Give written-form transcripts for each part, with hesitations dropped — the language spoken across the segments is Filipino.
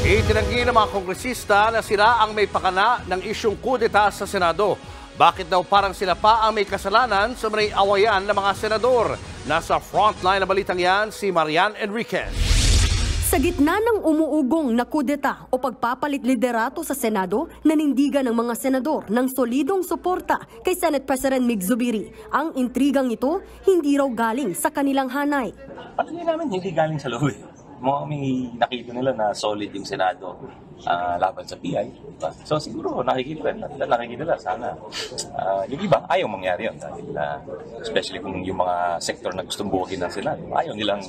Itinanggi ng mga kongresista na sila ang may pakana ng isyung kudeta sa Senado. Bakit daw parang sila pa ang may kasalanan sa may awayan ng mga senador? Nasa frontline na balitang yan si Marian Enriquez. Sa gitna ng umuugong na kudeta o pagpapalit liderato sa Senado, nanindigan ng mga senador ng solidong suporta kay Senate President Mig Zubiri. Ang intrigang ito hindi raw galing sa kanilang hanay. Palagay namin hindi galing sa loob. May nakita nila na solid yung Senado laban sa PI. Diba? So siguro nakikita nila sana. Yung iba, ayaw mangyari yun. Dahil, especially kung yung mga sektor na gustong buwagin ng Senado, ayaw nilang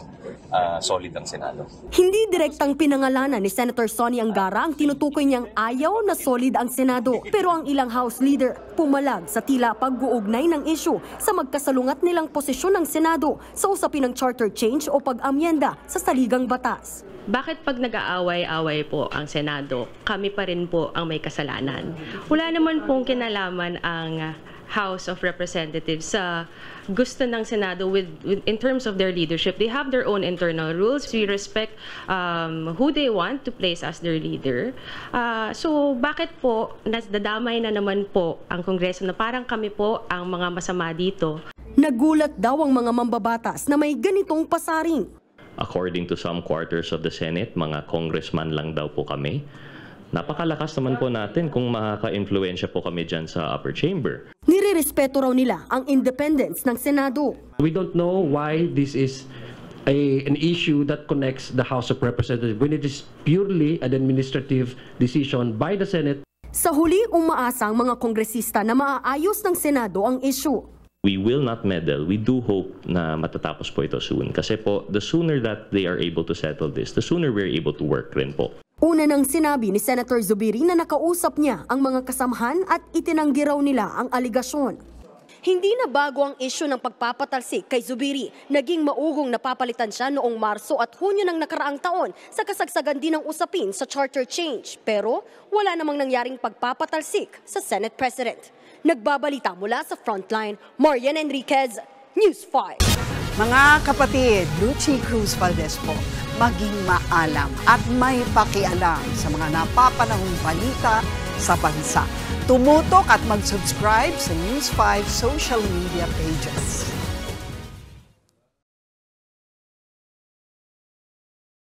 solid ang Senado. Hindi direktang pinangalanan ni Senator Sonny Angara ang tinutukoy niyang ayaw na solid ang Senado. Pero ang ilang House leader pumalag sa tila pag-uugnay ng issue sa magkasalungat nilang posisyon ng Senado sa usapin ng charter change o pag-amyenda sa saligang batas. Bakit pag nag-aaway-away po ang Senado, kami pa rin po ang may kasalanan? Wala naman pong kinalaman ang House of Representatives sa gusto ng Senado in terms of their leadership. They have their own internal rules. We respect who they want to place as their leader. So bakit po nadadamay na naman po ang Kongreso na parang kami po ang mga masama dito? Nagulat daw ang mga mambabatas na may ganitong pasaring. According to some quarters of the Senate, mga congressman lang daw po kami. Napakalakas naman po natin kung makaka-influensya po kami dyan sa upper chamber. Nirerespeto raw nila ang independence ng Senado. We don't know why this is an issue that connects the House of Representatives when it is purely an administrative decision by the Senate. Sa huli, umaasa ang mga kongresista na maaayos ng Senado ang issue. We will not meddle. We do hope na matatapos po ito soon. Kasi po, the sooner that they are able to settle this, the sooner we're able to work rin po. Una nang sinabi ni Senator Zubiri na nakausap niya ang mga kasamahan at itinanggi raw nila ang aligasyon. Hindi na bago ang isyu ng pagpapatalsik kay Zubiri. Naging maugong napapalitan siya noong Marso at Hunyo ng nakaraang taon sa kasagsagan din ng usapin sa charter change. Pero wala namang nangyaring pagpapatalsik sa Senate President. Nagbabalita mula sa Frontline, Marian Enriquez, News 5. Mga kapatid, Lucy Cruz Valdez po, maging maalam at may pakialam sa mga napapanahong balita sa bansa. Tumutok at mag-subscribe sa News 5 social media pages.